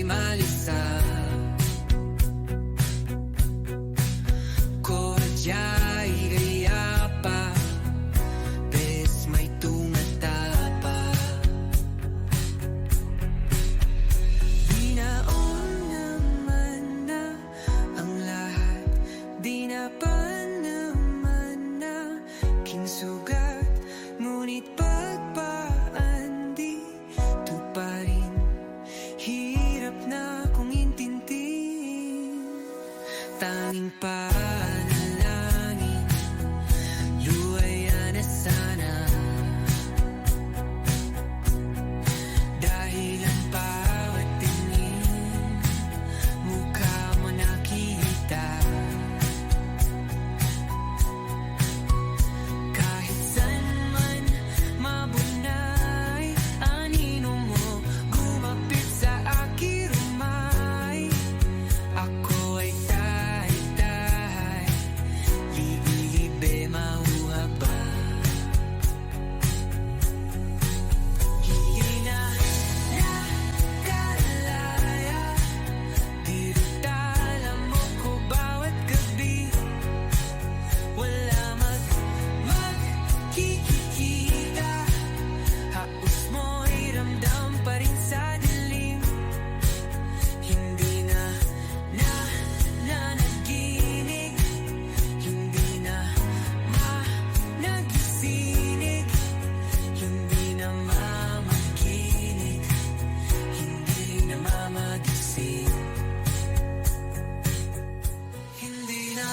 malisa ko jay gaya pa bes may tumatapa binaon naman na ang lahat di na pa naman na king sugat ngunit pagpaan di tuparin hirap na kong intintin tanging panalangin luwaya na sana dahil ang bawat tingin mukha mo nakita kahit saan man mabunay anino mo gumapit sa aking rumay ako ay tahay-tahay libe-libe mauha ba hindi na nakalaya dirutala mo ko bawat gabi wala magkikita haos mo'y ramdam pa rin sa dilim hindi na nanaginig hindi na nagising hindi na mamaginig hindi na mamagising hindi na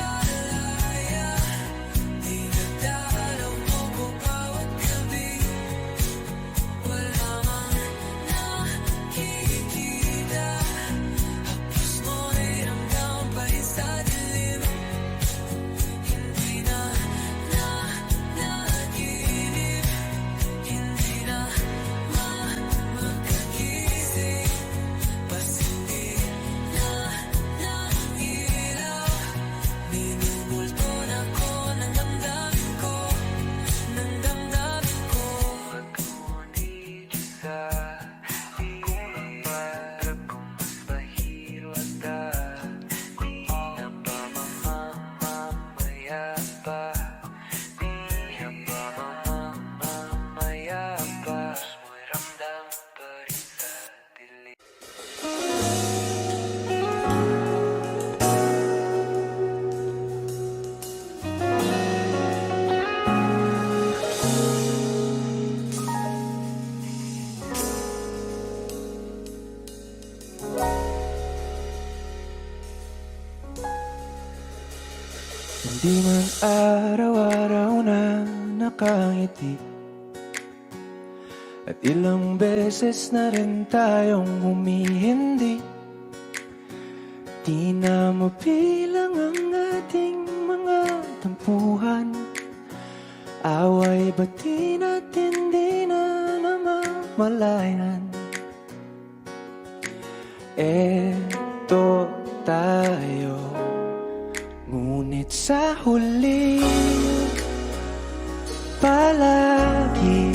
makalaya di na dalaw mo ko bawat gabi wala mang nakikita hapos mo'y ramdam pa rin sa dilim hindi na nanaginip hindi na makagising bas hindi na nailaw minumulto na ko ng damdamin ko ng damdamin ko pag-ngunit sa ako ng parang kung mas mahiro at di na ba mamamaya pa di na ba mamamaya pa mo'y ramdam pa rin sa dilim Hindi man araw-araw na nakangiti at ilang beses na rin tayong humihindi di na mabilang ang ating mga tampuhan away ba't di natin di na namamalayan eto tayo ngunit sa huli palagi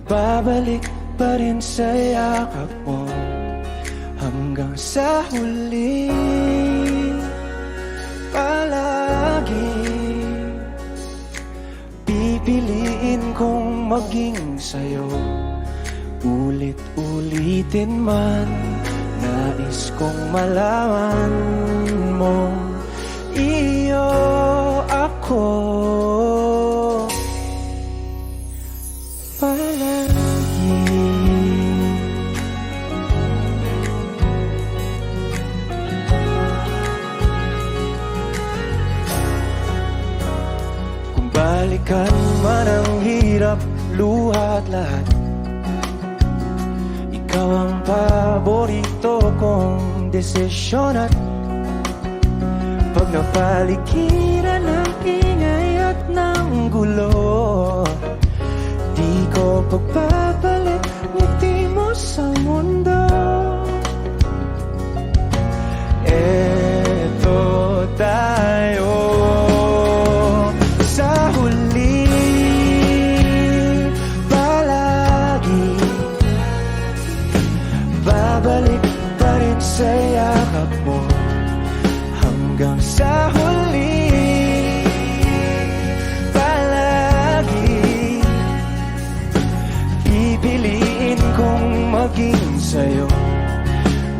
babalik pa rin sa yakap mo hanggang sa huli palagi pipiliin kong maging sa'yo ulit-ulitin man nais kong malaman mo iyo ako palagi kung balikan man ang hirap luha at lahat ikaw ang paborito kong desisyon at pag napaligiran ng ingay at ng gulo di ko pagpapalit ngiti mo sa mundo eto tayo sa huli palagi Pipiliin kong maging sa'yo.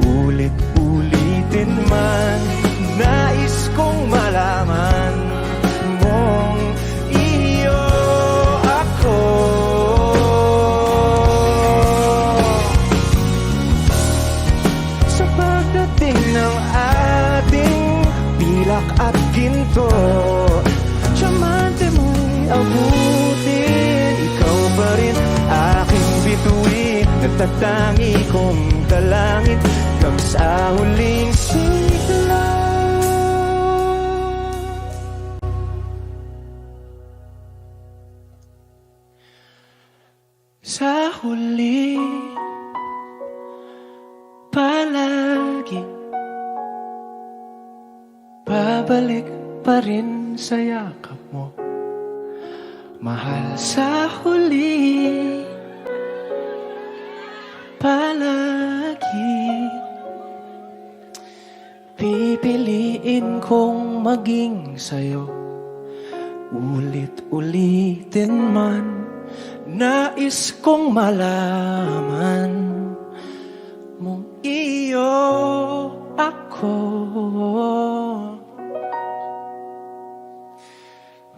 Ulit-ulitin man, nais kong malaman mong iyo ako. Sa pagdating ng ating pilak at ginto, tiyamante mo'y abutin. Ikaw pa rin aking bituin, natatangi kong dalangin hanggang sa huling sigla. Sa huli, palagi babalik pa rin sa yakap mo, mahal. Sa huli, palagi pipiliin kong maging sa'yo. Ulit-ulitin man, nais kong malaman mong iyo ako.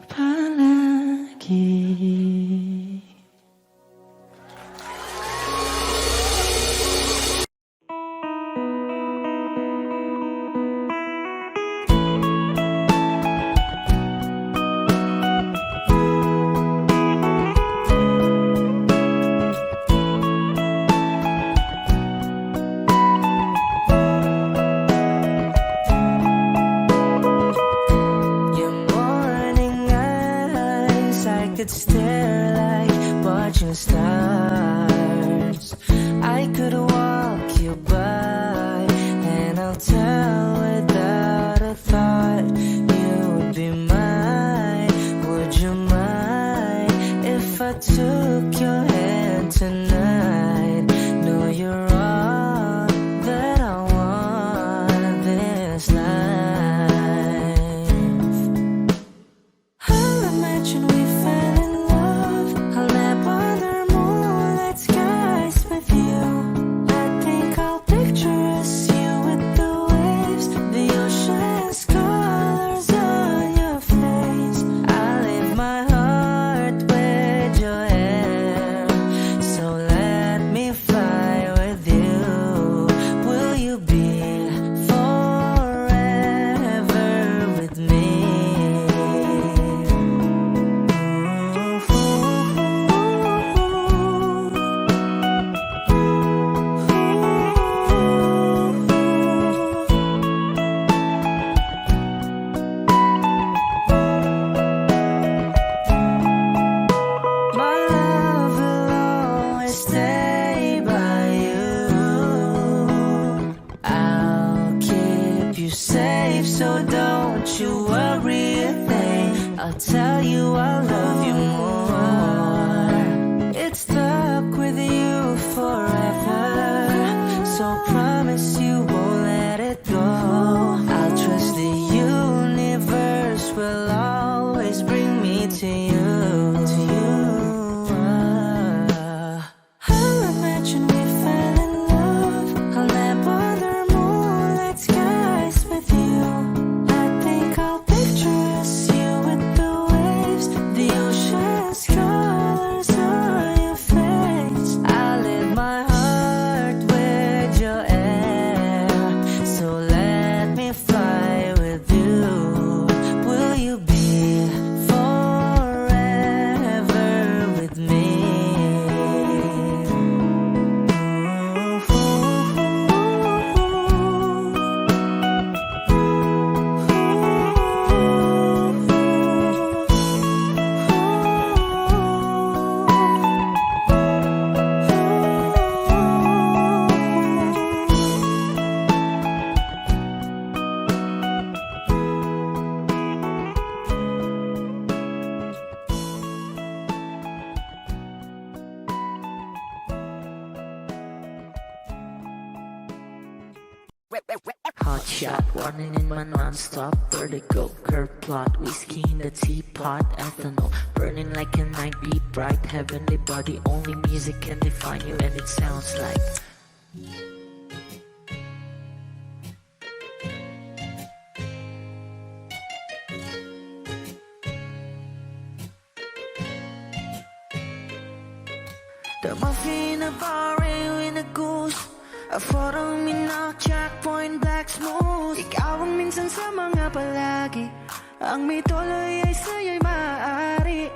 Palagi. Could stare like watching stars. I could walk you by, and I'll tell without a thought you would be mine. Would you mind if I took your hand tonight? No, you're all that I want in this life. I'll imagine we fell in love. I'll nap under moonlit skies with you. I think I'll picture us, you with the waves, the ocean's colors on your face. I leave my heart with your hair, so let me fly with you. Will you be forever with me? My love will always stay by you. I'll keep you safe, so don't you worry a thing. I'll tell you I love you more. It's stuck with you forever, so promise you won't let it go. I'll trust the universe will always bring me to you. I'll imagine we fell in love. I'll nap under moonlit skies with you. I think I'll picture us, you with the waves, the ocean's colors on your face. I live my heart with your air, so let me fly with you. Will you be forever with me? Hot shot, running in my non-stop vertigo. Curve plot, whiskey in the teapot, ethanol burning like a night, be bright, heavenly body. Only music can define you, and it sounds like the muffin, a bar, in a goose. A photo, mina, checkpoint, black smooth. Ikaw ang minsan sa mga palagi. Ang may tuloy ay sa'yo'y maaari.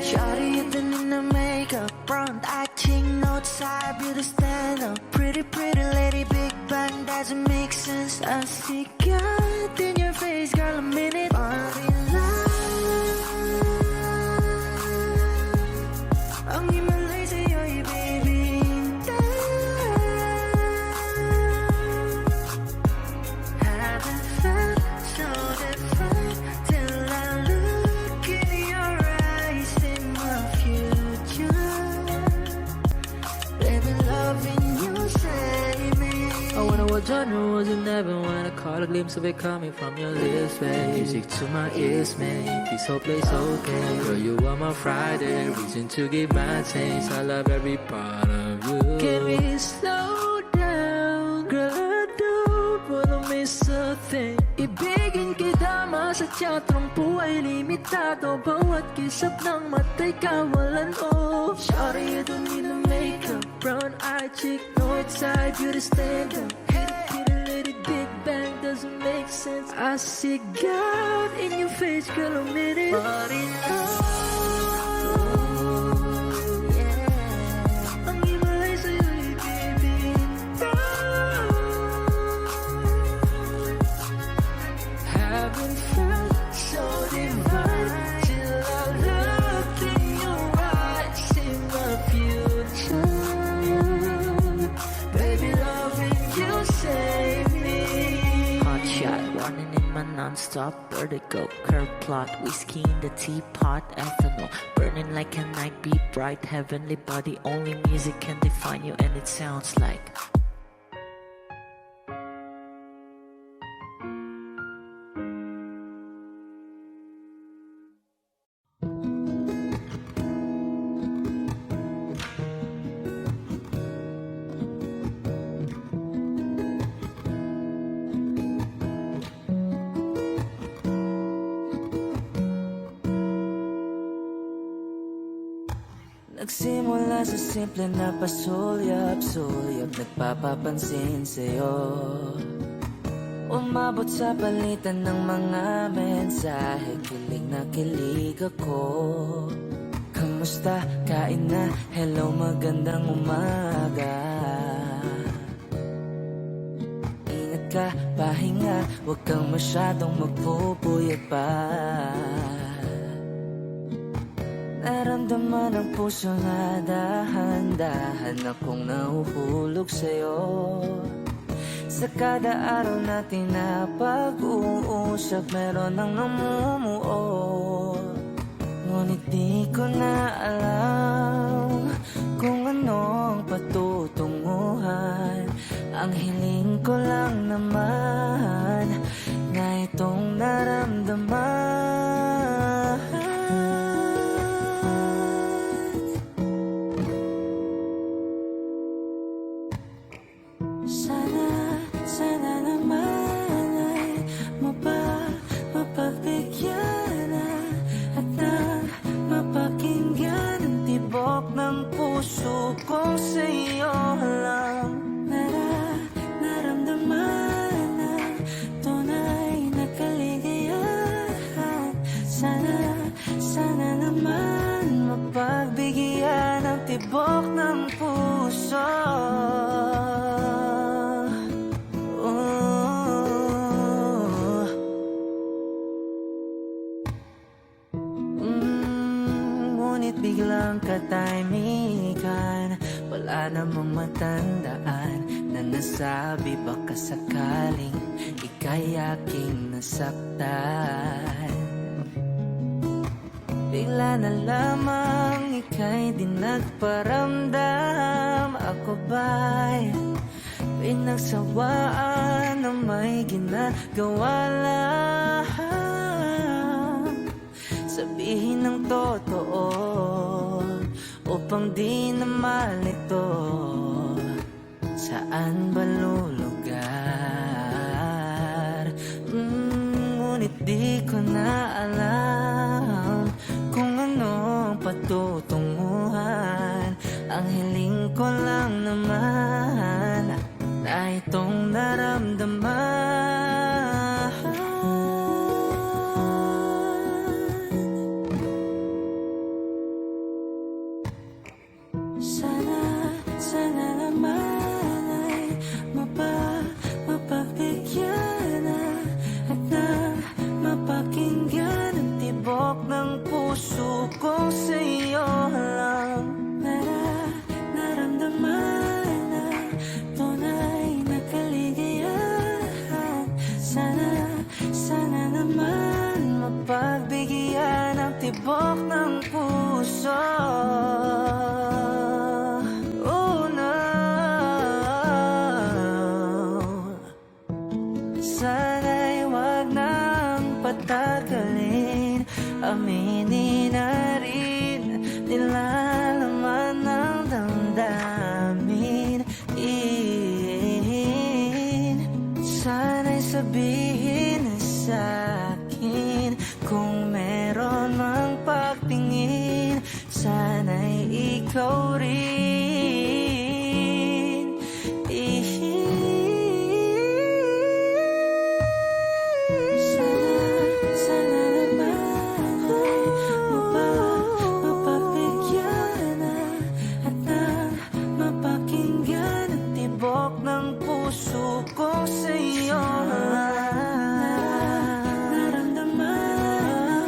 Shawty, ito in the makeup, front acting, notes, side, beauty stand up. Pretty, pretty lady, big bang, doesn't make sense. I see God in your face, girl, a minute. Body ang himalay sa'yo'y bibintang. Haven't felt so different till I look in your eyes, in my future. Baby, loving you save me. I wonder what genre was in heaven when I caught a glimpse of it coming from your lips, babe. Music to my ears, man. This whole place okay. Girl, you are my Friday, reason to give my taste. I love every part of you. Can we slow down? Girl, I don't wanna miss a thing. Ibigin kita, masadya trangpo ay limitado. Bawat kisap ng mata'y kawalan of. Shawty, you don't need no makeup. Brown eye chick, north side, beauty stand up. Kitty lady, big bang, doesn't make sense. I see God in your face, girl, a minute. But in love, yeah. Ang himalay sa'yo'y bibintang. Haven't felt so divine till I look in your eyes, in my future. Baby, loving you save me. Hot shot, running in my non-stop vertigo. Curve plot, whiskey in the teapot, ethanol burning like a night, be bright, heavenly body. Only music can define you, and it sounds like nagsimula sa simple na pasulyap-sulyap, nagpapapansin sa'yo. Umabot sa palitan ng mga mensahe, kilig na kilig ako. Kamusta? Kain na? Hello, magandang umaga. Ingat ka, pahinga, huwag kang masyadong magpupuyat pa. Naramdaman ang puso na dahan-dahan akong nahuhulog sa'yo. Sa kada araw natin na pag-uusap, meron ang namumuo. Ngunit di ko na alam kung ano ang patutunguhan. Ang hiling ko lang naman na itong naramdaman. Sana naman ay mapagbigyan na at nang mapakinggan ang tibok ng puso kong sa'yo lang. Naramdaman na tunay na kaligayahan. Sana naman mapagbigyan ang tibok ng puso. Ngunit biglang katahimikan, wala namang matandaan na nasabi baka sakaling ika'y aking nasaktan. Bigla na lamang ika'y di nagparamdam. Ako ba'y pinagsawaan na may ginagawa lang. Sabihin ng totoo upang di na malito. Saan ba lulugar? Ngunit di ko na alam kung anong patutunguhan. Ang hiling ko lang naman na itong naramdaman. Sana naman ay mapagbigyan na at nang mapakinggan ang tibok ng puso ko sa'yo lang. Naramdaman na tunay na kaligayahan. Sana naman mapagbigyan ang tibok ng puso. Sana'y wag nang patagalin, aminin na rin nilalaman ng damdamin. Sana'y sabihin sa'kin kung meron mang pagtingin. Sana'y ikaw rin. Ng puso ko sa'yo naramdaman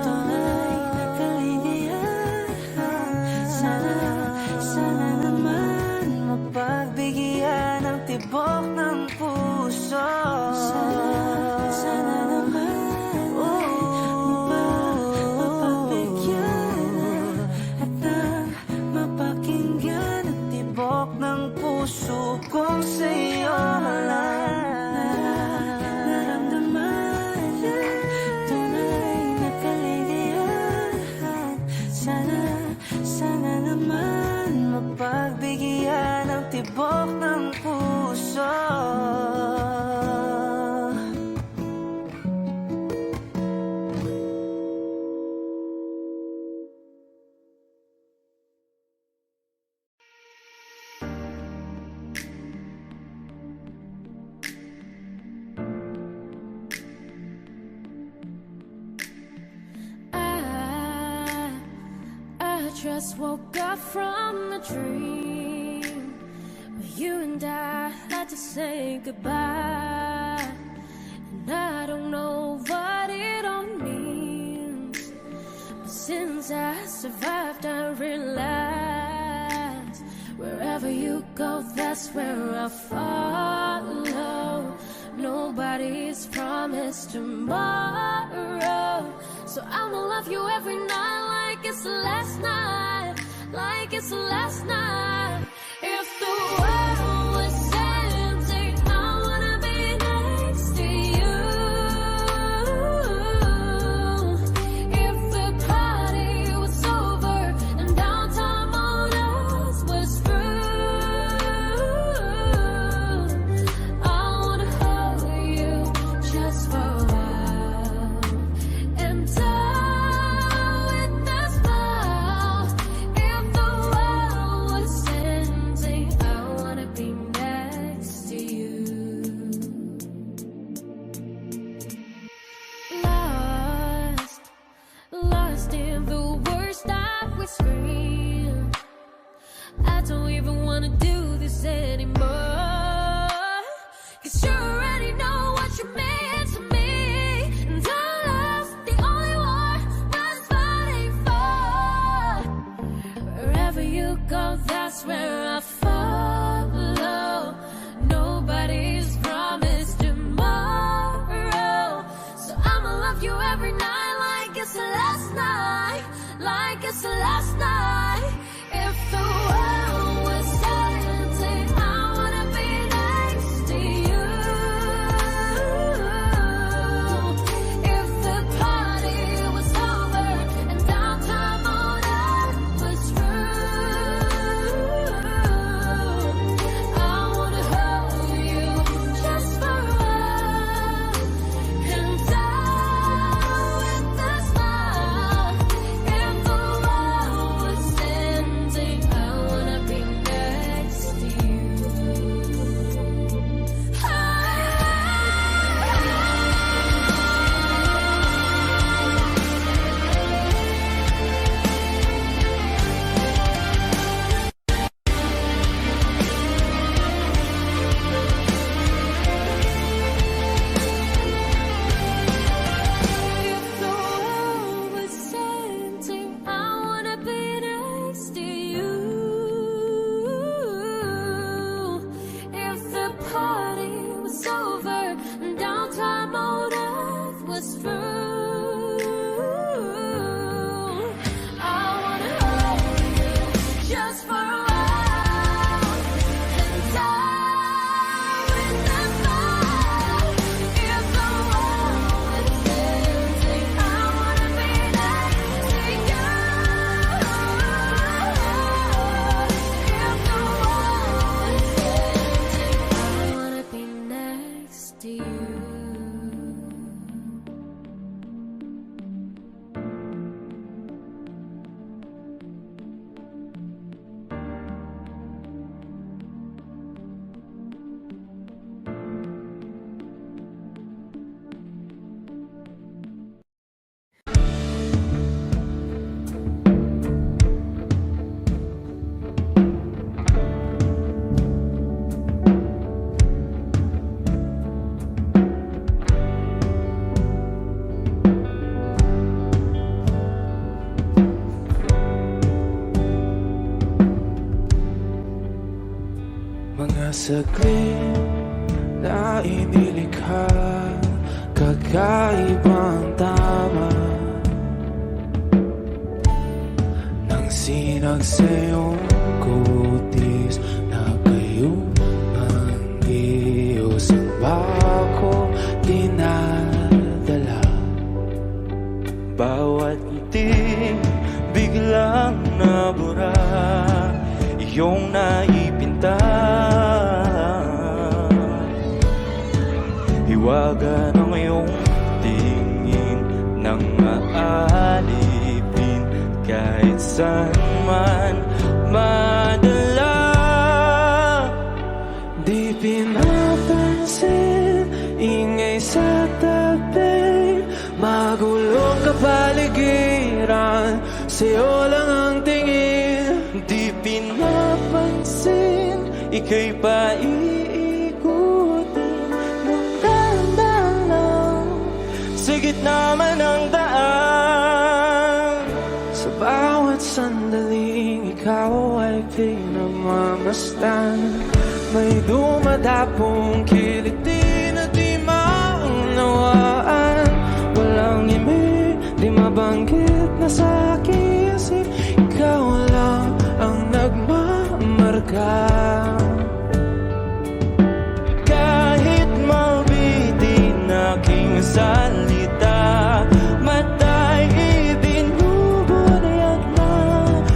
tunay na kaligayahan. Sana naman mapagbigyan ng tibok ng puso. Sana naman mapagbigyan at nang mapakinggan ang tibok ng puso kung sa'yo naramdaman tunay na kaligayahan. Sana naman mapagbigyan ng tibok ng puso. Just woke up from a dream where you and I had to say goodbye. And I don't know what it all means, but since I survived I realized wherever you go, that's where I follow. Nobody's promised tomorrow, so I'ma love you every night like it's the last night, like it's the last night. If the world was ending, I wanna be next to you. If the party was over and downtime on us was through, I wanna hold you just for a while and die with a smile. If the world was ending, I wanna be next to you. Lost in the words that we scream. I don't even wanna do this anymore, 'cause you already know what you meant to me. And our love's the only war worth fighting for. Wherever you go, that's where I follow. Nobody's promised tomorrow, so I'ma love you every night like it's the last night, like it's the last night. If the world was ending, I wanna be there. Mga saglit na inilikha, kakaibang tama nang sinagsayong kutis na kayong ang Diyos ang bako dinadala. Bawat ngiti biglang nabura, iyong naipinta. Hiwaga ng iyong tingin nang maalipin kahit saan man madala. Di pinapansin, ingay sa tabi, magulong kapaligiran, sa'yo lang ang tingin. Di pinapansin, ika'y paiikutin ng dahan-dahan lang sa gitna man ng daan. Sa bawat sandaling ikaw ay pinagmamasdan, may dumadapong kiliti na di maunawaan. Walang imi, di mabanggit na sa aking isip, ikaw lang ang nagmamarka. Kahit mabitin aking salita, matay ibinubunayag na,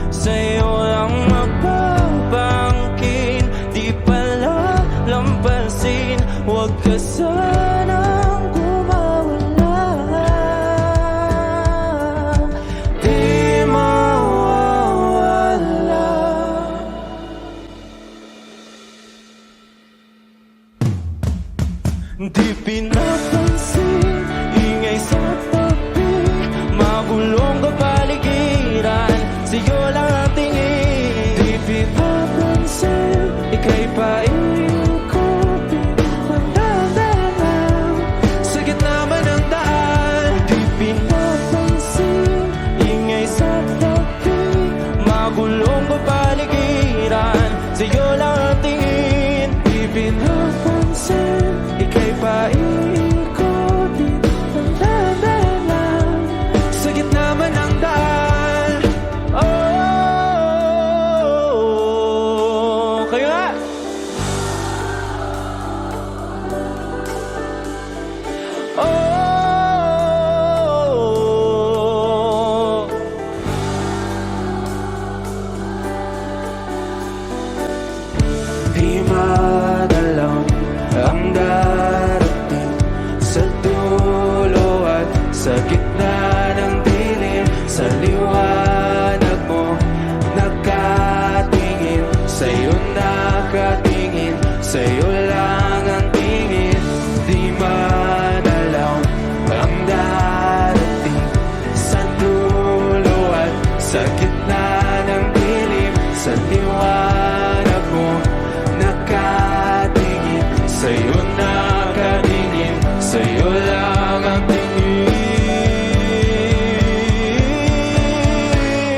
sa'yo lang magpapangkin. Di pala lampasin, huwag ka sanang gumawala. Di mawawala. Di pinapansin, ingay sa tabi, magulong kapaligiran, sa'yo lang ang tingin. Di pinapansin, ika'y paiikutin ng dahan-dahan sa gitna man ng daan. Di pinapansin, ingay sa tabi, magulong kapaligiran, sa'yo lang ang tingin. Di pinapansin, ika'y paiikutin ng dahan-dahan sa gitna man ng daan. Oh, kaya oh, di madalaw ang darating sa dulo at sa gitna ng dilim. Sa liwanag mo nakatingin, sa'yo nakatingin, sa'yo lang ang tingin. Di madalaw ang darating sa dulo at sa gitna ng dilim. Sa liwanag mo nakatingin, sa'yo nakatingin, sa'yo lang ang tingin.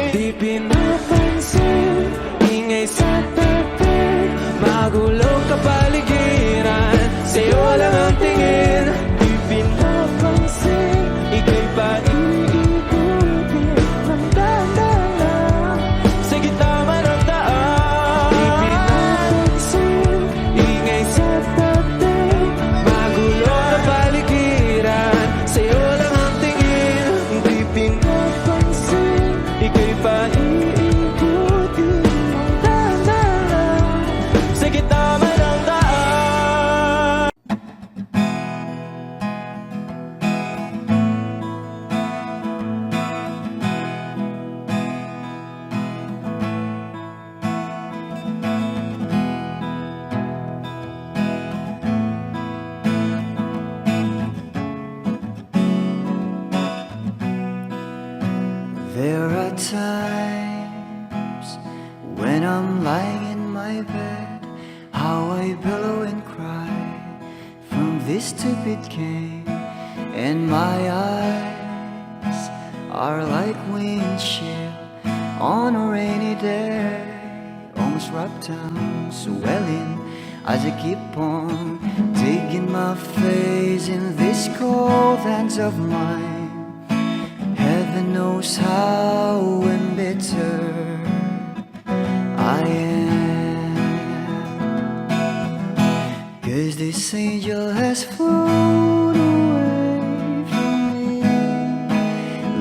Di pinapansin, ingay sa tabi, magulong kapaligiran, sa'yo lang ang tingin. Di pinapansin, ika'y paiikutin ng dahan-dahan sa gitna man ng daan. Di pinapansin, ingay sa tabi, magulong kapaligiran, sa'yo lang ang tingin. Di pinapansin, ika'y paiikutin ng dahan-dahan sa gitna man ng daan. There are times when I'm lying in my bed, how I bellow and cry from this stupid game, and my eyes are like windshield on a rainy day. Almost eyes rub down, swelling as I keep on digging my face in these cold hands of mine. Heaven knows how embittered I am, 'cause this angel has flown away from me,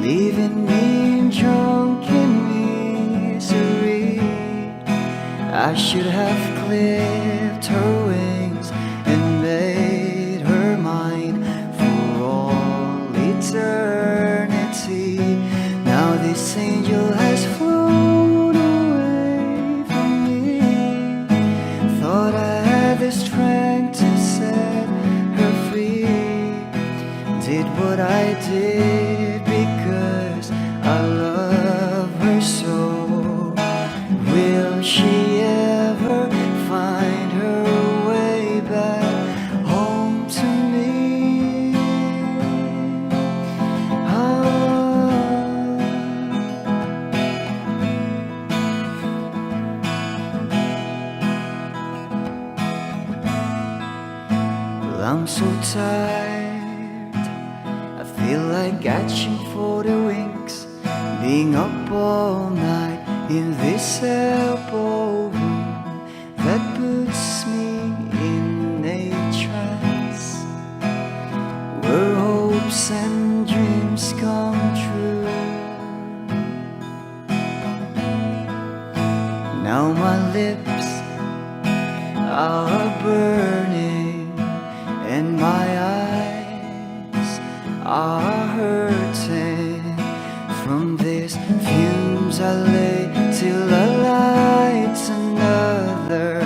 leaving me drunken misery. I should have clipped her wings and made her mine for all eternity. Now this angel has flown away from me. Thought I had the strength to set her free. Did what I did because I love her so. Will she ever find her way back home to me? Well, I'm so tired, I feel like catching for the winks, being up all night in this elbow room that puts me in a trance, where hopes and dreams come true. Now my lips are burning and my eyes are hurting from these fumes I lay till I light another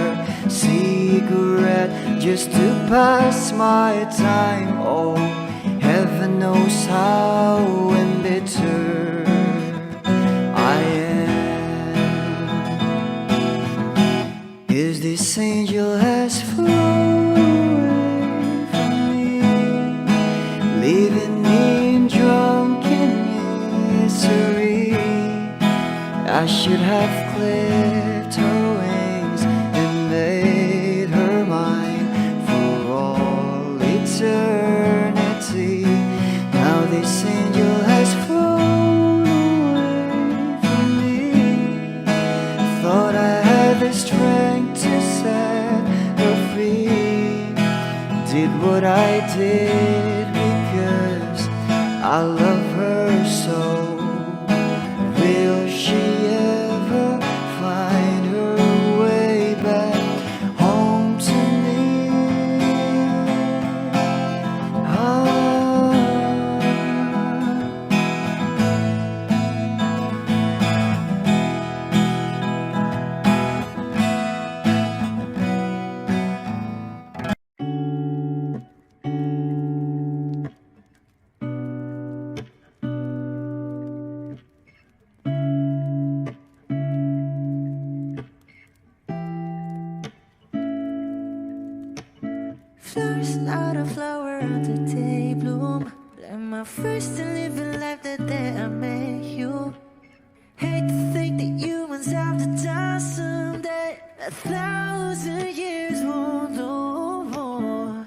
cigarette just to pass my time. Oh, heaven knows how embittered I am, 'cause this angel has flown away from me, leaving me drunken misery. I should have clipped her wings and made her mine for all eternity. Now this angel has flown away from me. Thought I had the strength to set her free. Did what I did because I love her so. Will she ever find her way back home to me? Flowers not a flower on the day bloom. Like my first and living life the day I met you. Hate to think that humans have to die someday. 1,000 years won't do more.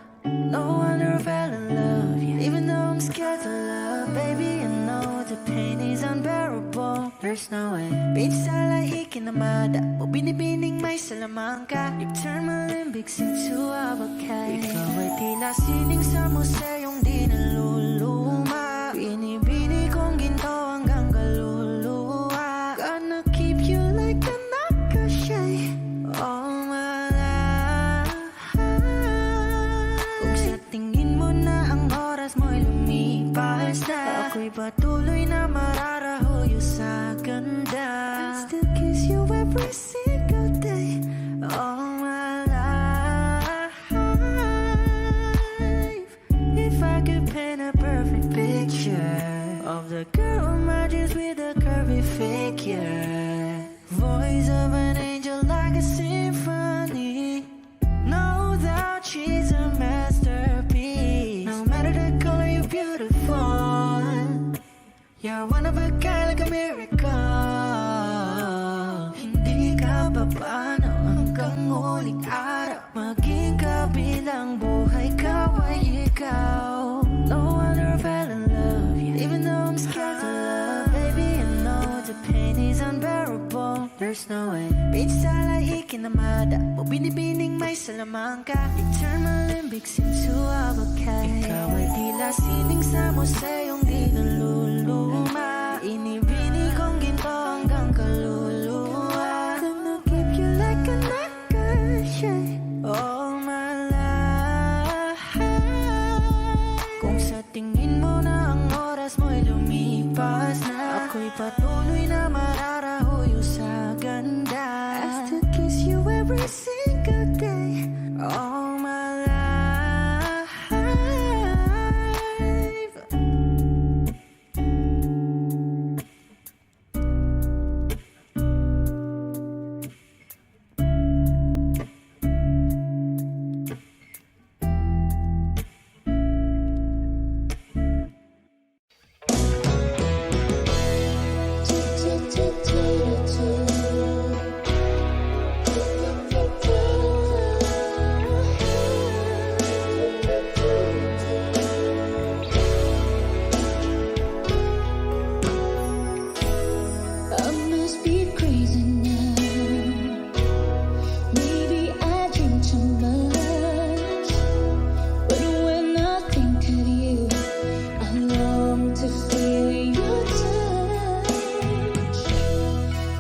No wonder I fell in love, yeah. Even though I'm scared to love, baby, I know the pain is unbearable. There's no way. Pinsa lahik na mada o binibining may salamangka. You turn my limbics into abakay. Ikaw ay tila sining sa museyong di naluluma. Binibini kong ginto hanggang kaluluwa. Gonna keep you like a nakashay all my life. Kung sa tingin mo na ang oras mo'y lumipas na, ako'y patuloy na mararahuyo sa ganda. I'll still kiss you every single day all my life. If I could paint a perfect picture of the girl in my dreams with a curvy figure, voice of an angel like a symphony. No doubt she's a masterpiece. No matter the color, you're beautiful. You're one of a kind, like a miracle. Hindi ka pa paano there's no way. Pinsala ikinamada mo binibining may salamangka. You turn my limbics into abakay. Ikaw ay tila sining sa museyong di naluluma. Inibini kong ginto hanggang kaluluwa. Gonna keep you like a necklace all my life. Kung sa tingin mo na ang oras mo'y lumipas na, ako'y patuloy na mararahuyo sa ganda. I still kiss you every single day all my life. I must be crazy now. Maybe I drink too much. But when I think of you, I long to feel your touch,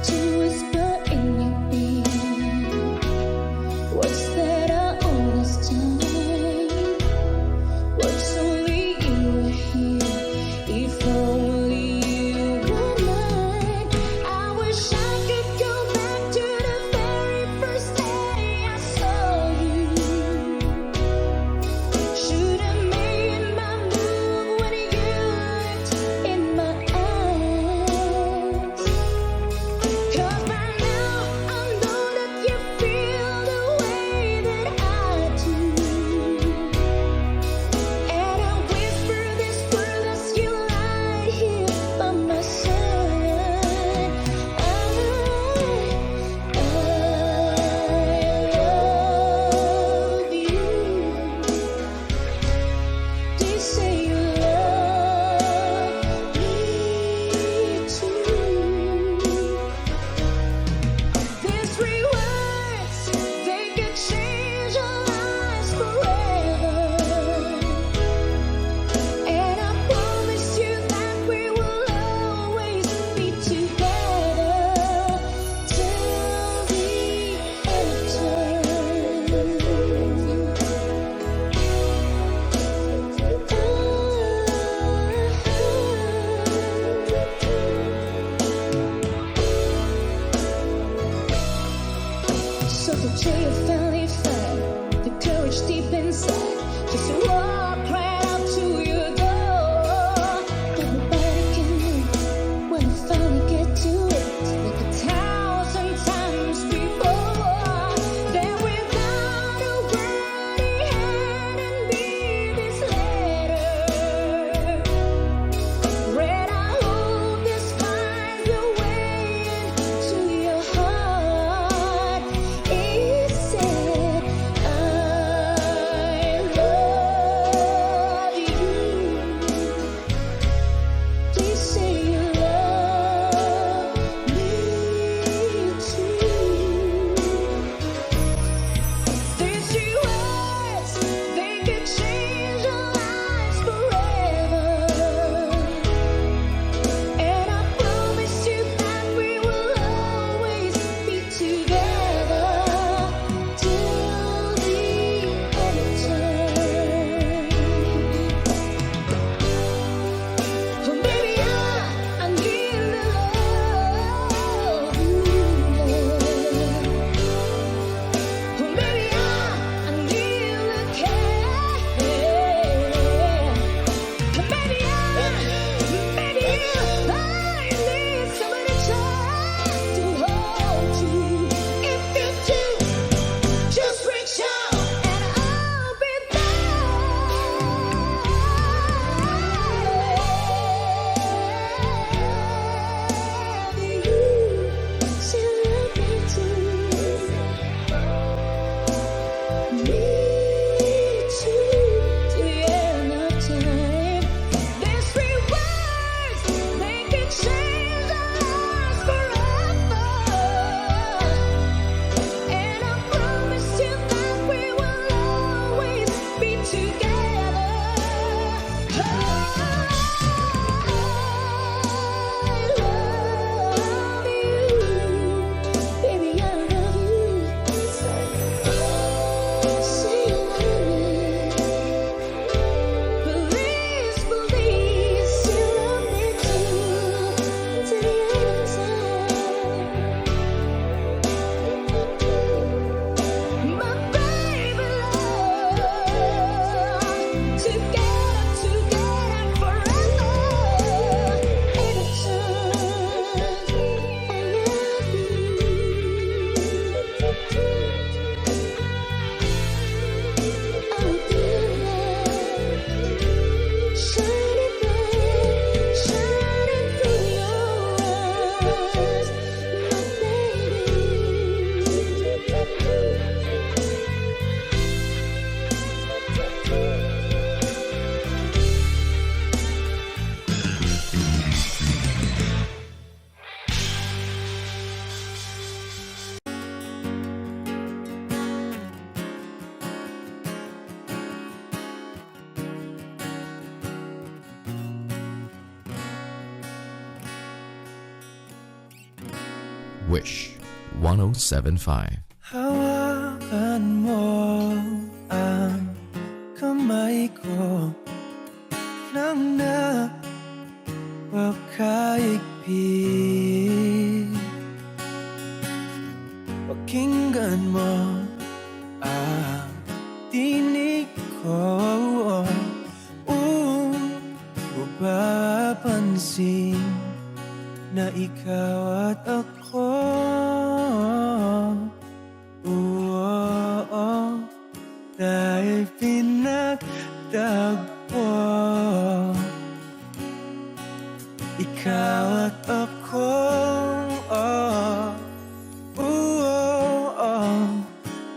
to whisper in your ear words that are all this time. Words only you were here. If only you were mine. I wish I could go back to the very first day I saw you. Should have made my move when you looked in my eyes. 'Cause by now I know that you feel the way that I do. And I whisper this word as you lie here by my side. I love you. They say you love me too. These three words, they could change our lives forever. And I promise you that we will always be together till the So the day you finally find the courage deep inside, just to walk right up to your door. But nobody can move when you finally get to it, like 1,000 times before. Then without a word he handed me this letter. Read, I hope this finds a way into your heart. It said, I love Wish 107.5. Hawakan mo ang kamay ko nang napakaigpit. Pakinggan mo ang tinig ko, mapapansin na ikaw at ako. Dahil pinagtagpo, ikaw at ako.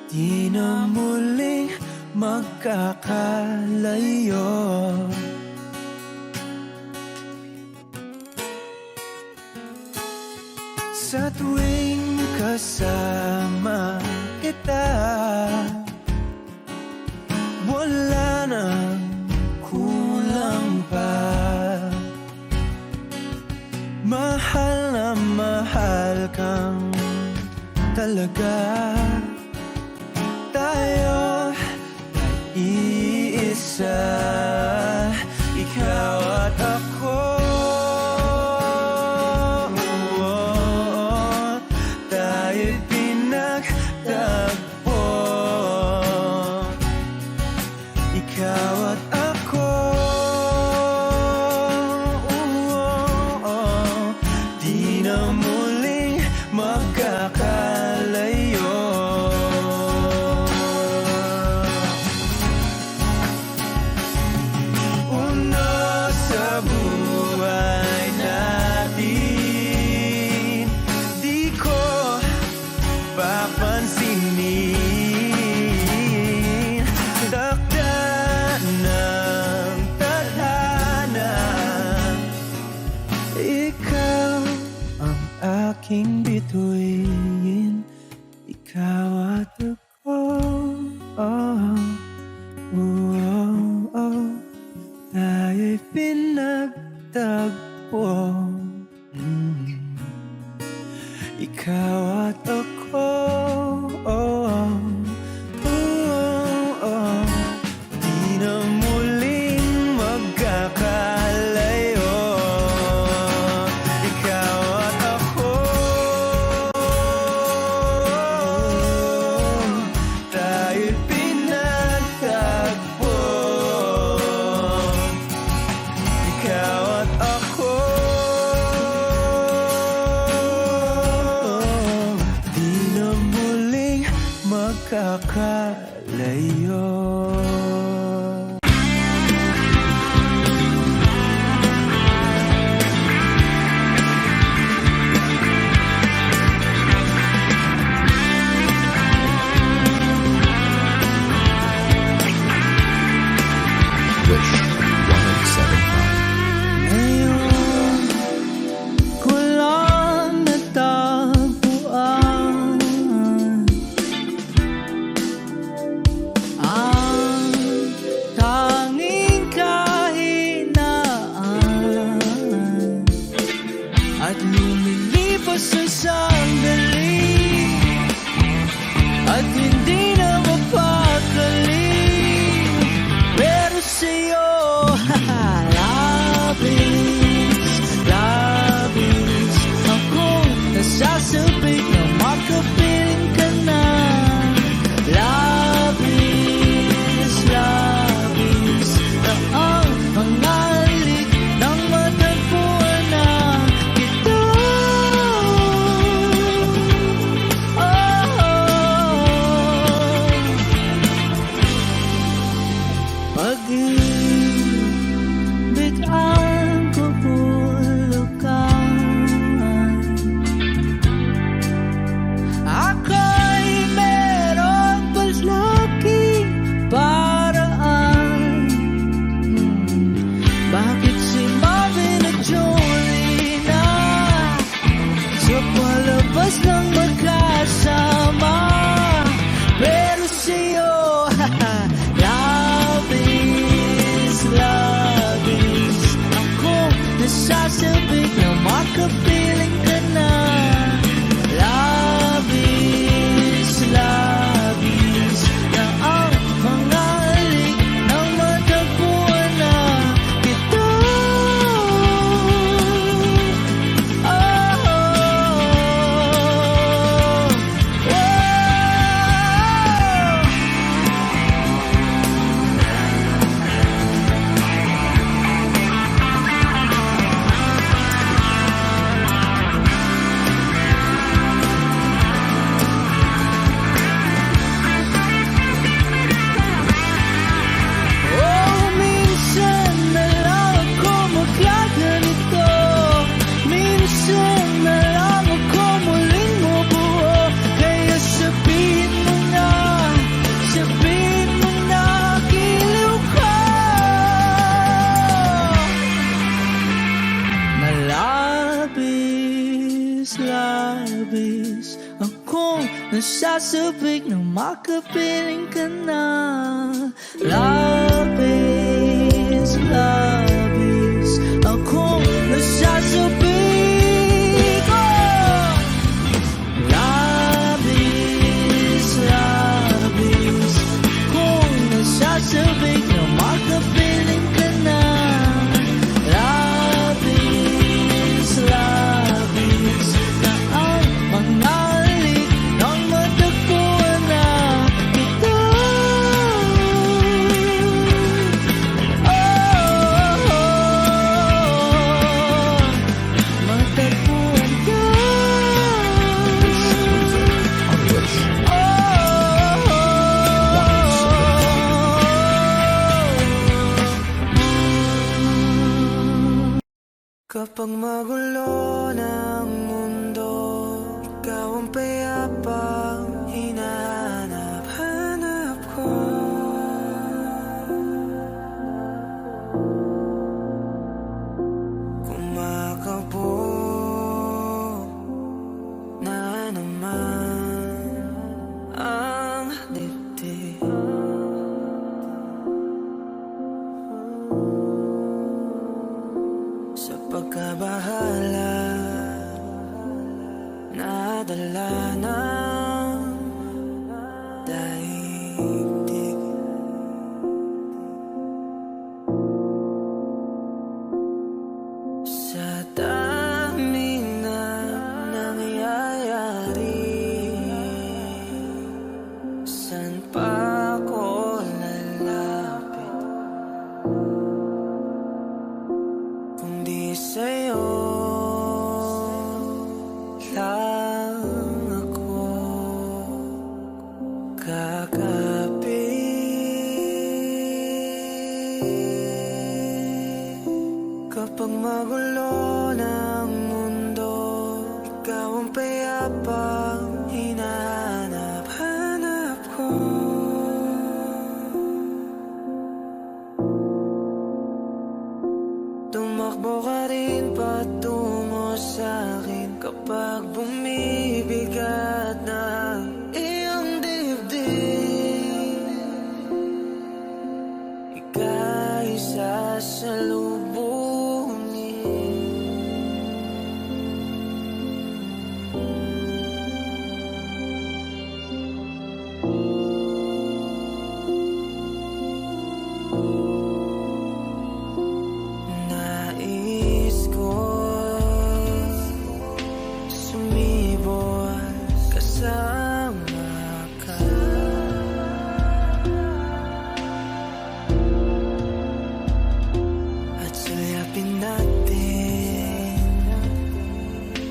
Di na muling magkakalayo. Sa tuwing kasama kita, wala nang kulang pa. Mahal na mahal kang talaga. Tayo ay iisa, ikaw at ako. Tayo'y pinagtagpo, ikaw at ako. Di na muling magkakalayo. Uno sa buhay natin, di ko papansinin. Takda ng tadhana, ikaw ang aking bituin, ikaw at ako. Tayo'y pinagtagpo, ikaw at ako. Di na muling magkakalayo, ikaw at ako. Tayo'y pinagtagpo, ikaw at ako. Di na muling magkakalayo. Wish 107.5. Ngayon ko lang natagpuan ang tanging kahinaan at lumilipas ang sandali at hindi na mapakali. Pero sa'yo, labis akong nasasabik na makapiling ka na. Labis na ang mga halik ng matagpuan na kita. Pag-ibig ang kabulukan, ako'y merong palaging paraan. Bakit si Marvin at Jolie na sa palabas lang magkasama? Pero sa'yo, labis ako nasasabik na makapiling ka na. nasasabik na makapiling ka na. Labis, labis akong nasasabik, oh! Labis, labis akong nasasabik na makapiling ka na. Labis, labis na ang mga halik nang matagpuan na kita. Matagpuan ka. Kapag magulo ng mundo, ikaw ang payapang hinahanap-hanap ko. Kumakabog na naman ang dibdib. Sa pagkabahala, nadala ng daigdig. Sa dami na nangyayari, saan pa ako lalapit kundi sa'yo lang ako kakapit. Kapag magulo ng mundo, ikaw ang payapang hinahanap-hanap ko. Tumakbo ka rin patungo sa'kin kapag bumibigat na iyong dibdib. Ika'y sasalubungin. Nais ko sumibol kasama ka. At sulyapin natin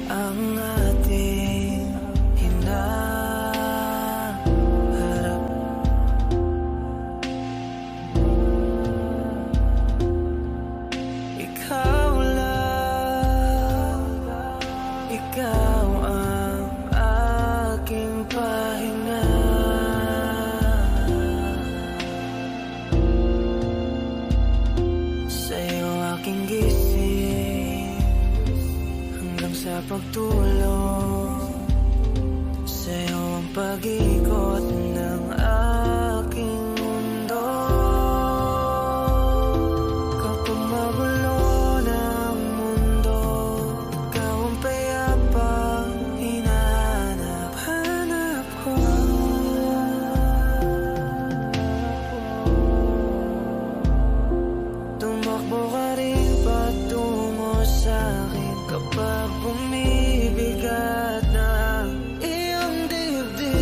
ang ating hinaharap. Ikaw lang, ikaw ang aking pahinga. Sa'yo aking gising hanggang sa pagtulog. Sa'yo ang pag-ikot ng aking mundo. Kapag magulo ng mundo, ikaw ang payapang hinahanap-hanap ko. Tumakbo ka rin patungo sa'kin kapag bumibigat na iyong dibdib.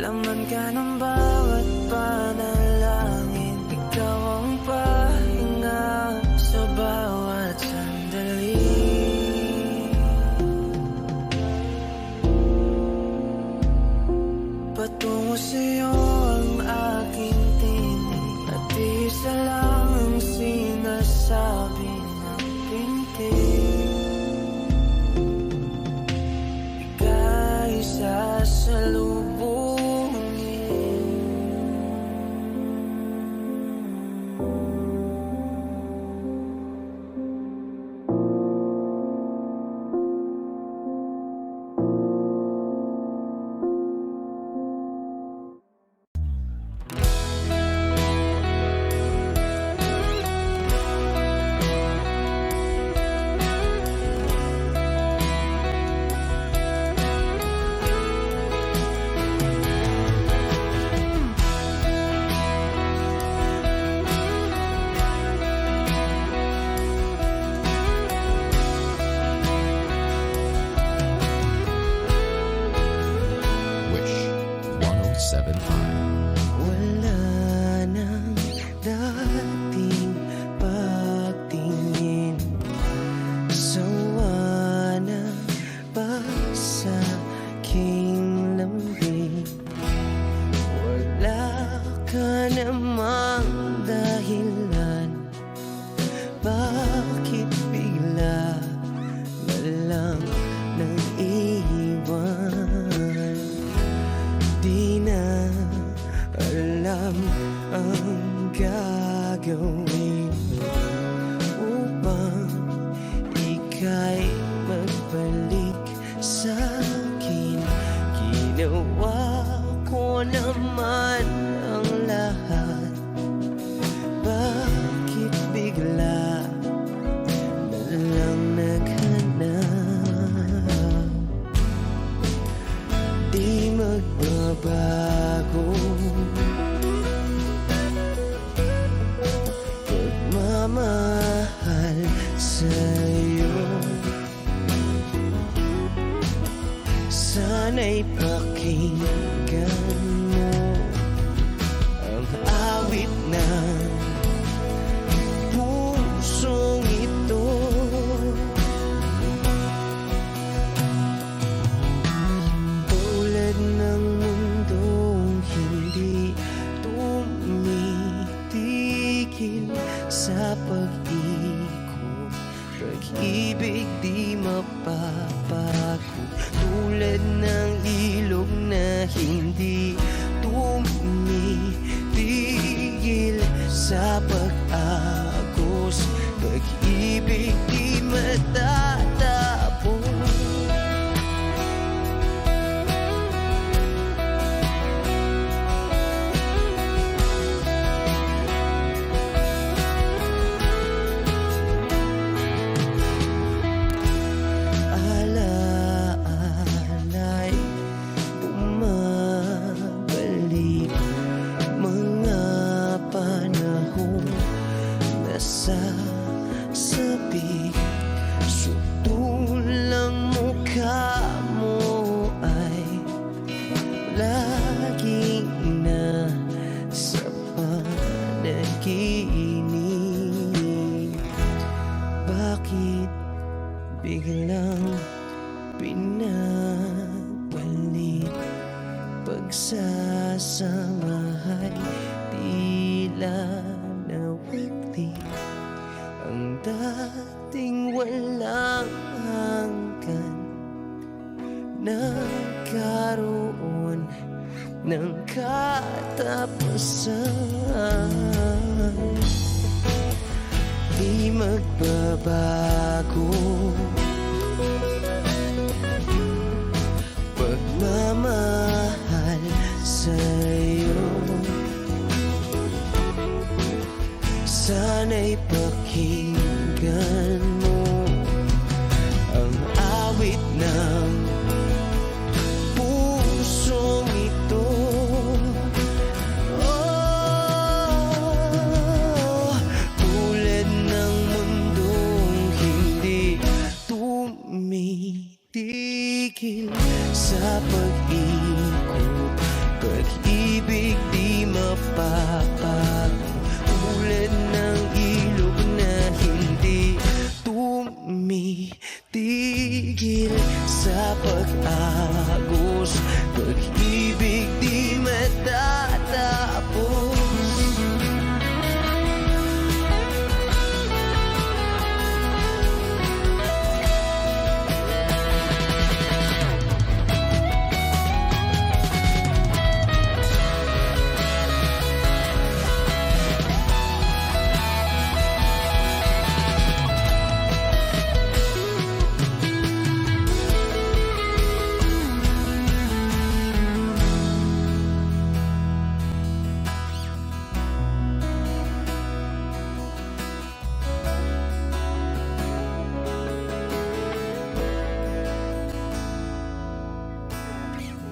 Laman ka ng bawat panalangin, ikaw ang pahinga sa bawat sandali. Patungo sa'yo ang aking tinig, at isa lang ang sinasabi ng pintig. Ika'y sasalubungin. Sana'y pakinggan mo ang awit ng pusong ito. Tulad ng mundong hindi tumitigil sa pag-ikot, pag-ibig di mapapago. Tulad ng ilog na hindi tumitigil sa pag-agos, pag-ibig di matatapos. Alaala'y bumabalik, mga panahon nasasabik. Sutulang mukha mo ay laging nasa panaginip. Bakit biglang pinabalik? Pagsasamahay tila nawagli, ang dating walang hanggan nagkaroon ng katapusan. Di magbabago pagmamahal sa'yo. Sana'y pakinggan mo ang awit ng pusong ito. Oh, tulad ng mundong hindi tumitigil sa pag-ikot, pag-ibig di mapapago. Tulad ng ilog na hindi tumitigil sa pag-agos, pag-ibig di matatapos.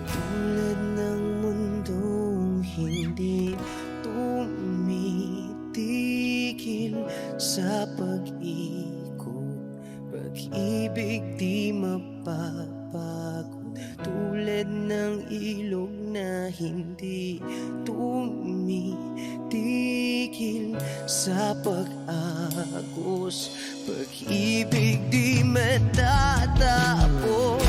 Tulad ng mundong hindi tumitigil sa pag-ikot, pag-ibig di mapapagod. Tulad ng ilog na hindi tumitigil sa pag-agos, pag-ibig di matatapos.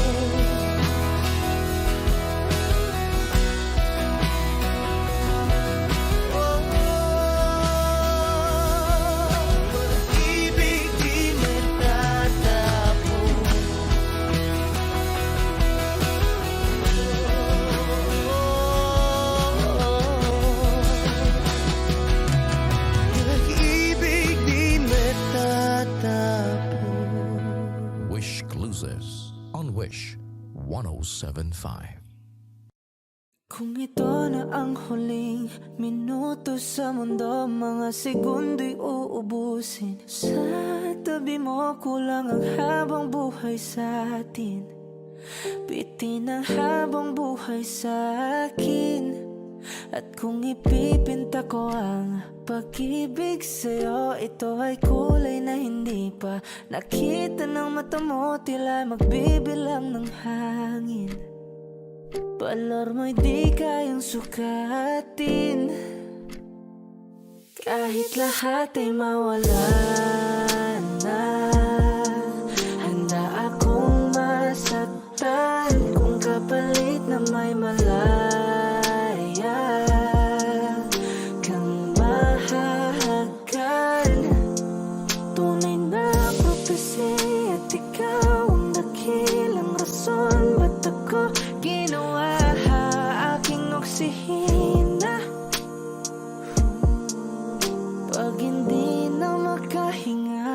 Wish Cruises on Wish 1075. Kung ito na ang huling minuto sa mundo, mga segundo'y uubusin. Sa tabi mo kulang ang habang buhay sa atin. Bitin ang habang buhay sa akin. At kung ipipinta ko ang pag-ibig sa'yo, ito ay kulay na hindi pa nakita ng mata mo, tila magbibilang ng hangin. Balor mo'y di kayang sukatin, kahit lahat ay mawala na. Handa akong masaktan kung kapalit na may malaya kang mahahagkan. Tunay na prophecy at ikaw ang dakilang rason ba't ako ginawa aking oksihina. Pag hindi na makahinga,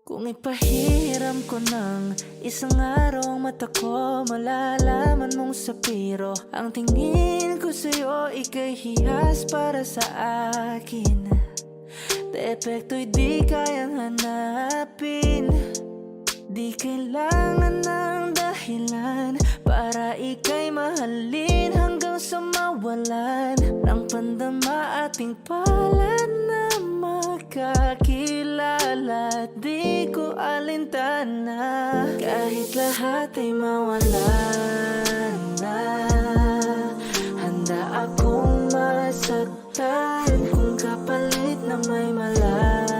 kung ipahiram ko ng isang araw ang mata ko, malalaman mong sapiro ang tingin ko sa'yo, ika'y hiyas para sa akin. Depekto'y di kayang hanapin, di kailangan ng dahilan para ika'y mahalin hanggang sa mawalan ng pandama ating palad na magkakilala. Di ko alintana kahit lahat ay mawalan na. Handa akong masaktan kung kapalit na may malaya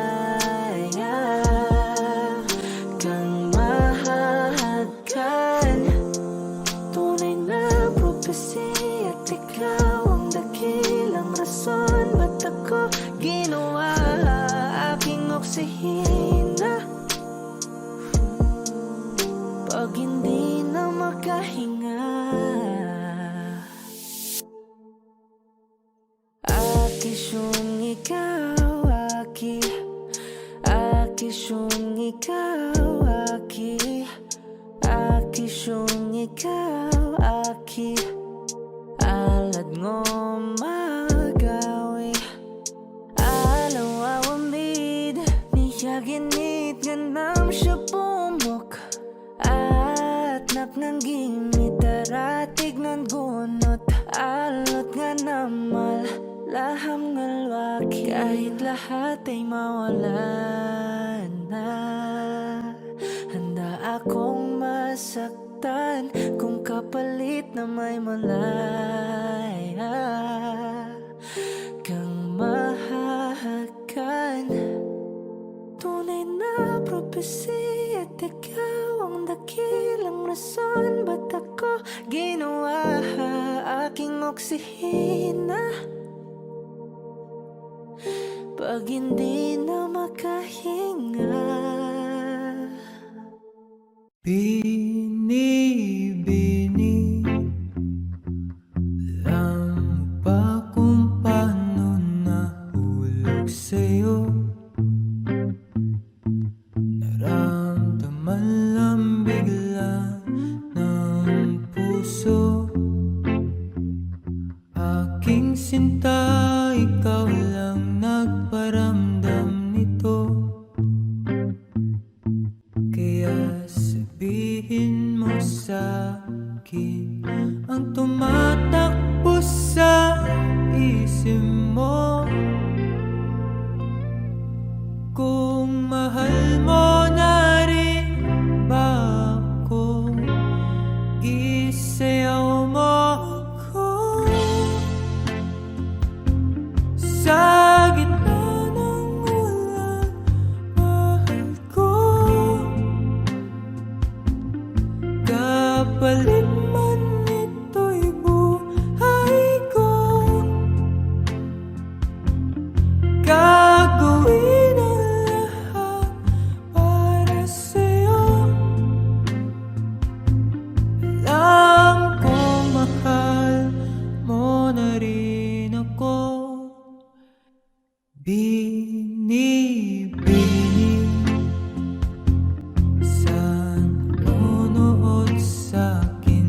kang mahahagkan. Tunay na prophecy at ikaw ang dakilang rason ba't ako ginawa aking oksihina. Pag hindi na makahinga, akisyong ikaw, akisyong ikaw, akisyong ikaw, alad ngo magawi alaw awamid niyaginit ganam siya pumok at naknanggimit daratig ng gunot alot nga namal laham ngalwaki kahit lahat ay mawalan na. Handa akong masaktan kung kapalit na may malaya kang mahahagkan. Tunay na prophecy at ikaw ang dakilang rason ba't ako ginawa aking oksihina. Pag hindi na makahinga, Bini-bini lang pa kung paano nahulog sa'yo. Naramdaman lang bigla ng puso. Aking sinta, ikaw lang nagparamdam nito. Kaya sabihin mo sa'kin ang tumatakbo sa isip mo. Kung mahal mo na rin ba ako, isayaw mo ako sa gitna ng ulan, mahal ko. Kapalit man ito'y buhay ko, gagawin ang lahat para sa'yo. Alam kong mahal mo na rin ako. Bini-bini, saan nanonood sa'kin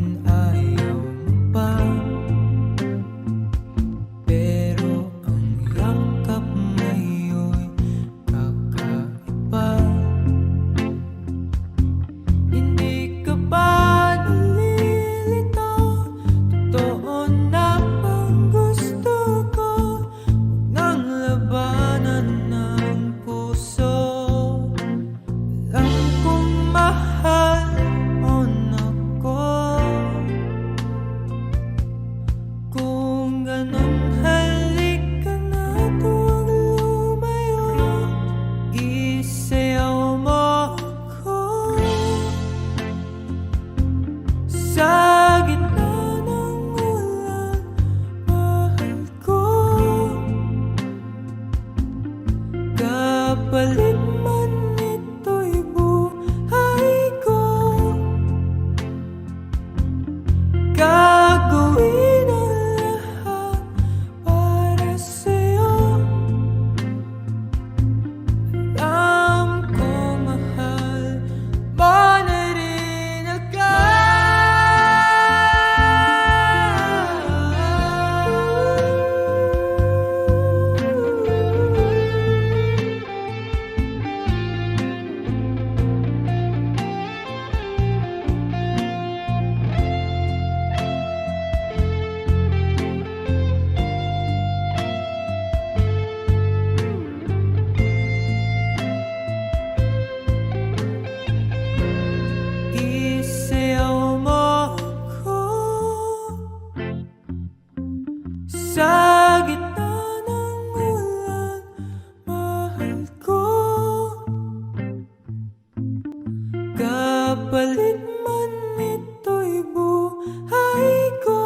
Kapalit man ito'y buhay ko,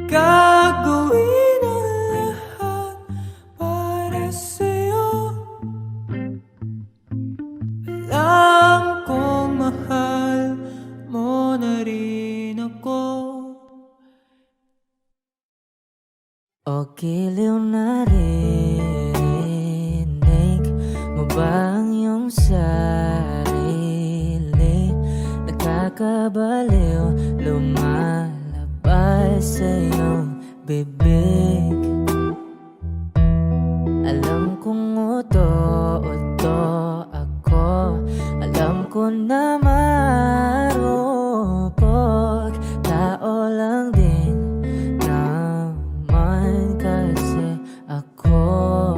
gagawin ang lahat para sa'yo. Alam kong mahal mo na rin ako. O giliw na rinig mo ba ang iyong sarili? Nakakabaliw, lumalabas sa iyong bibig. Alam kong uto-uto ako, alam ko na marupok, tao lang din naman kasi ako.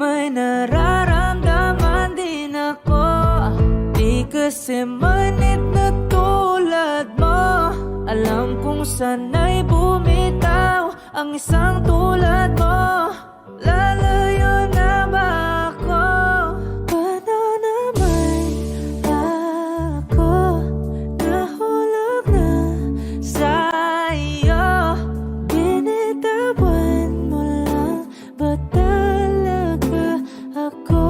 May nararamdaman din ako, di kasi manit na tulad mo. Alam kong sana'y bumitaw ang isang tulad mo. Lalayo na ba ako? Paano naman ako nahulog na sa'yo? Binitawan mo lang ba talaga ako?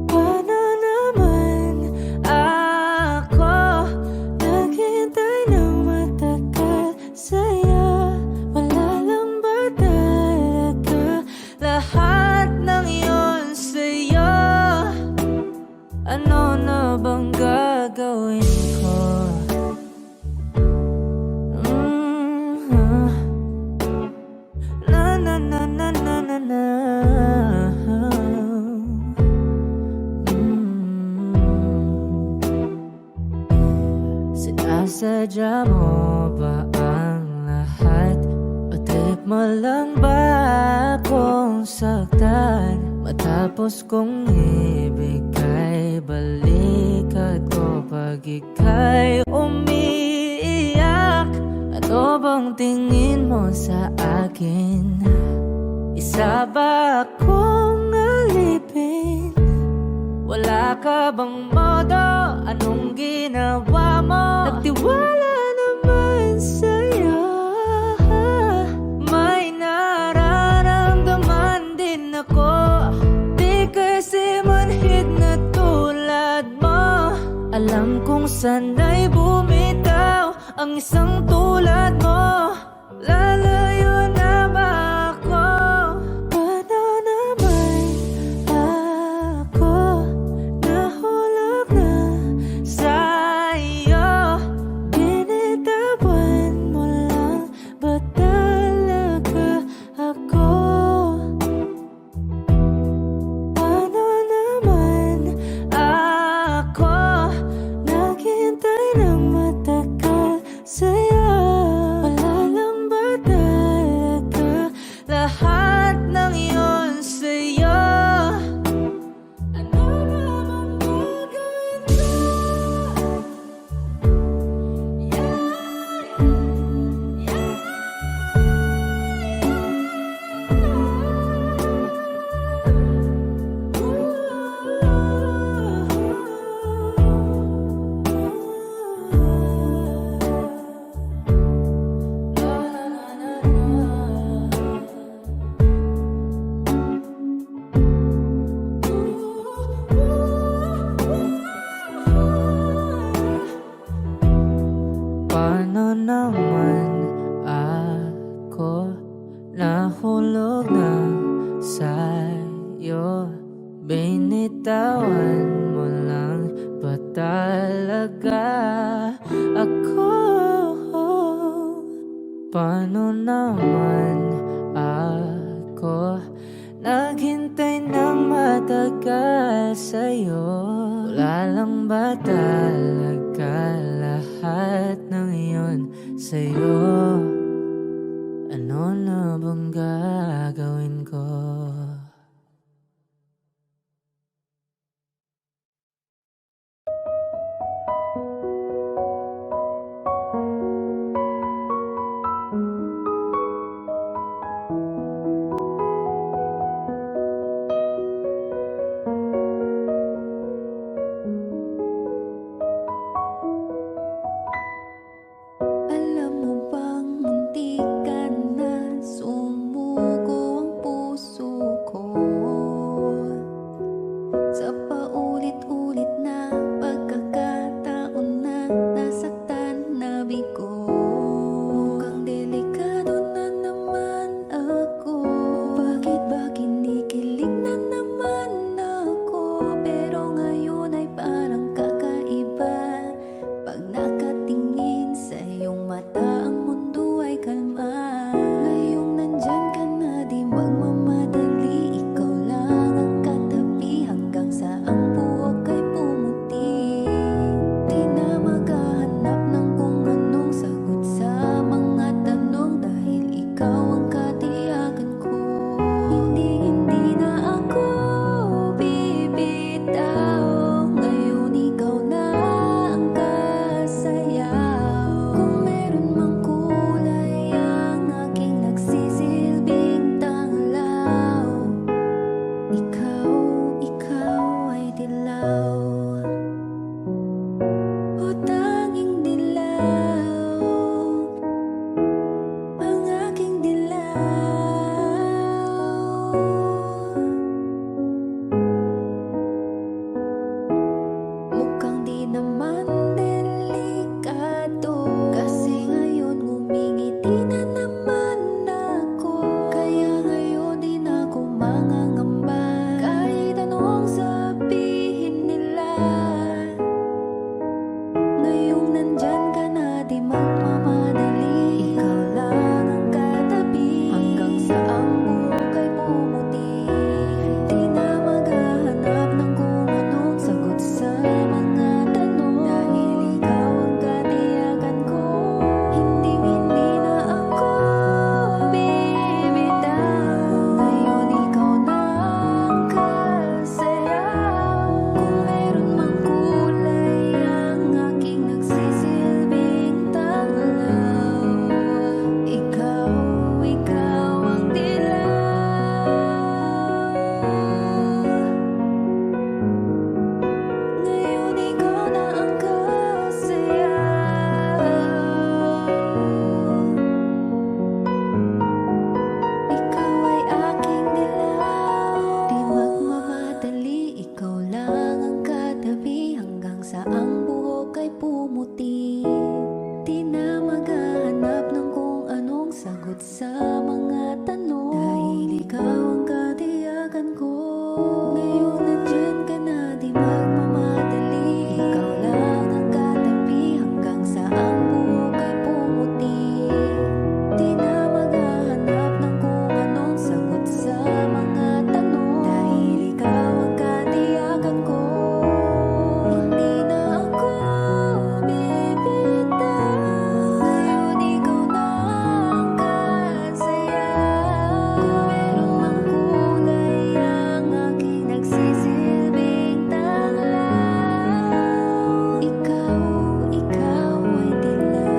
Paano naman ako naghintay ng matagal sa'yo? Wala lang ba talaga lahat ng iyon sa'yo? Ano na bang gagawin ko? Na na na na na na na. Sinasadya mo ba ang lahat? O trip mo lang ba akong saktan? Matapos kong ibigay balikat ko pag ika'y umiiyak. Ano bang tingin mo sa akin? Isa ba akong alipin? Wala ka bang modo? Anong ginawa mo? Nagtiwala naman sa'yo. May nararamdaman din ako, di kasi manhid na tulad mo. Alam kong sana'y bumitaw ang isang tulad mo. Lalayo na ba ako? Paano naman ako nahulog na sa'yo? Binitawan mo lang ba talaga ako? Paano naman ako naghintay ng matagal sa'yo? Wala lang ba talaga lahat ng iyon sa'yo? Ano naman gagawin ko? Paano naman ako nahulog na sa'yo? Binitawan mo lang ba talaga ako? Paano naman ako naghintay ng matagal sa'yo? Wala lang ba talaga lahat ng iyon sa'yo? Ano na bang gagawin ko? magmamadali, ikaw lang ang katabi hanggang sa ang buhok ay pumuti. Di na maghahanap ng kung anong sagot sa mga tanong dahil ikaw ang katiyakan ko. Hindi na ako bibitaw, ngayon ikaw na ang kasayaw. Kung meron mang kulay ang aking nagsisilbing tanglaw, ikaw ay dilaw, o tanging dilaw, ang aking dilaw. Mukhang di naman delikado, kasi ngayon ngumingiti na naman ako. Kaya ngayon di na ako mangangamba, kahit anong sabihin nila. Ngayong nandyan ka na, di magmamadali, ikaw lang ang katabi hanggang sa ang buhok ay pumuti. Di na maghahanap ng kung anong sagot sa mga tanong dahil ikaw ang katiyakan ko. Hindi na ako bibitaw, ngayon ikaw na ang kasayaw. Kung meron mang kulay ang aking nagsisilbing tanglaw, ikaw ang dilaw. Ngayon ikaw na ang kasayaw. Ikaw ay aking dilaw. Di magmamadali, ikaw lang ang katabi hanggang sa ang buhok ay pumuti. Di na maghahanap ng kung anong sagot sa mga tanong dahil ikaw ang katiyakan ko. Ngayon nandyan ka na, di magmamadali, ikaw lang ang katabi hanggang sa ang buhok ay pumuti. Di na maghahanap ng kung anong sagot sa mga tanong dahil ikaw ang katiyakan ko. Hindi na ako bibitaw, ngayon ikaw na ang kasayaw. Kung meron mang kulay ang aking nagsisilbing tanglaw, ikaw ay dilaw.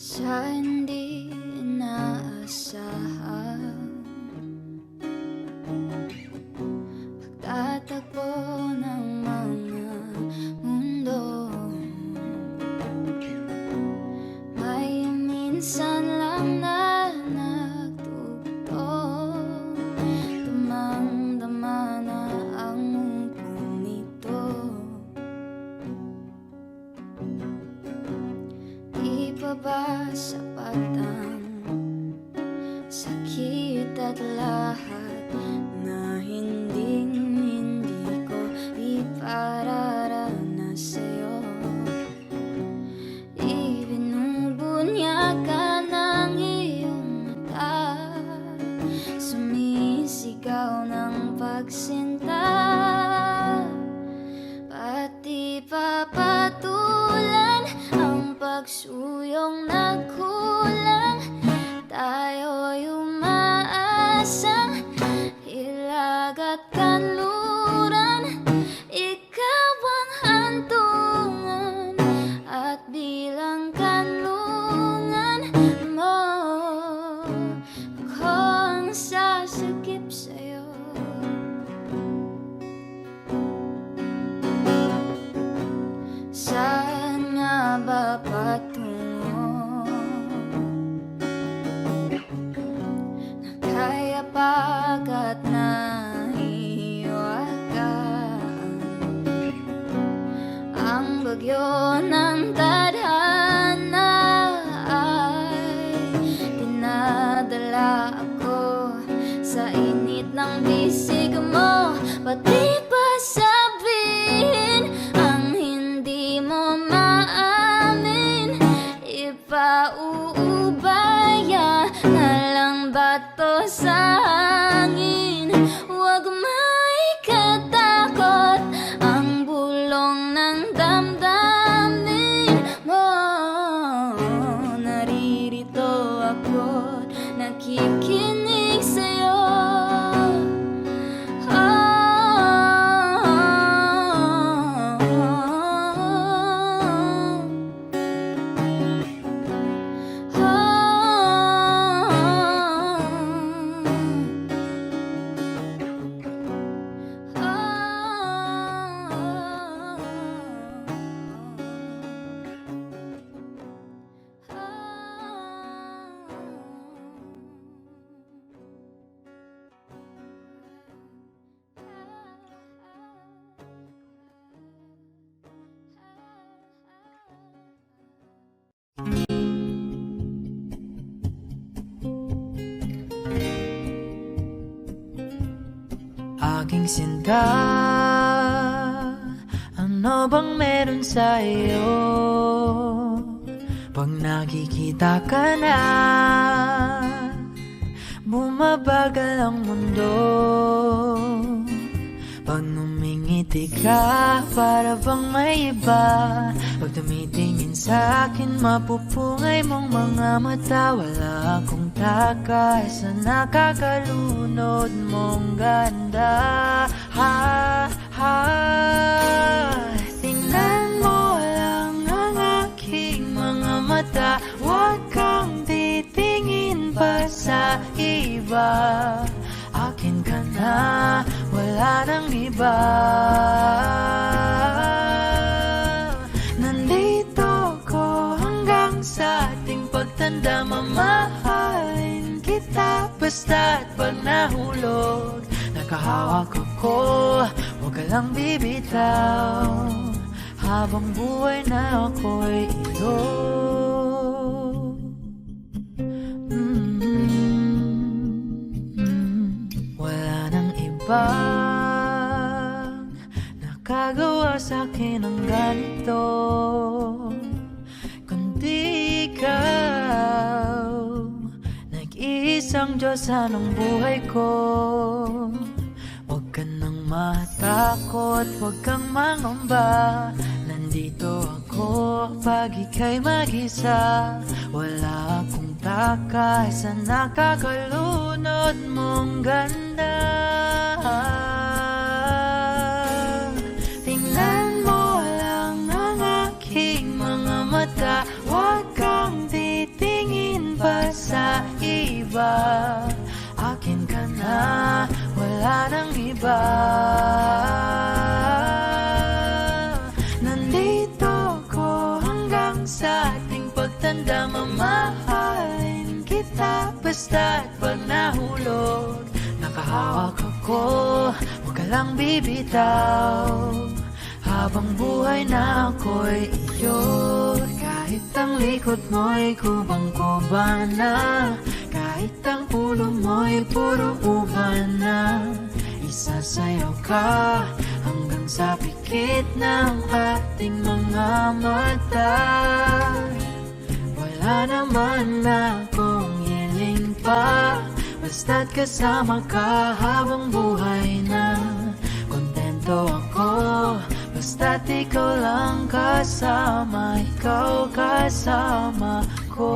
Sa hindi inaasahan, pagtatagpo ng mga mundo, may minsan lang na nagtugtog. Damang-dama na ang mundong ito. Di pa ba sapat ang sakit at lahat na hindi ko ipararanas sa'yo? Ibinubunyagan ng iyong mata, sumisigaw ng pagsinta, pati papatulan ang pagsuyong nagkulang. Tayo'y umaasang sa init ng bisig mo. Pati pa sabihin ang hindi mo maamin. Ipauubaya na lang ba to sa hangin? Huwag maikatakot ang bulong ng damdamin mo. Naririto ako, nakikinig sa'yo. Aking sinta, ano bang meron sa iyo? Pag nakikita ka na, bumabagal ang mundo. Pag numingiti ka, para bang may iba. Pag tumitingin sa akin, mapupungay mong mga mata. Wala akong takay sa nakakalunod mong ganda. Ha, ha. Tingnan mo lang ang aking mga mata. Huwag kang titingin pa sa iba. Akin ka na, wala nang iba. Nandito ko hanggang sa ating pagtanda. Mamahalin kita basta't pag nahulog. Nakahawak ako, huwag ka lang bibitaw. Habang buhay na ako'y iyo. Wala nang ibang nakagawa sa'kin ng ganito, kundi ikaw. Nag-iisang Diyos ng buhay ko. Huwag ka nang matakot, huwag kang mangamba. Nandito ako pag ika'y mag-isa. Wala akong takay sa nakakalunod mong ganda. Tingnan mo lang ang aking mga mata. Huwag kang titingin pa sa iba. Akin ka na, wala nang iba. Nandito ko hanggang sa ating pagtanda. Mamahalin kita basta't pag nahulog. Nakahawak ako, huwag ka lang bibitaw. Habang buhay na ako'y iyo. Kahit ang likod mo'y kubang-kuba na, kahit ang ulo mo'y puro uban na, isasayaw ka hanggang sa pikit ng ating mga mata. Wala naman akong hiling pa, basta't kasama ka habang buhay na. Kontento ako, basta't ikaw lang kasama, ikaw kasama ko.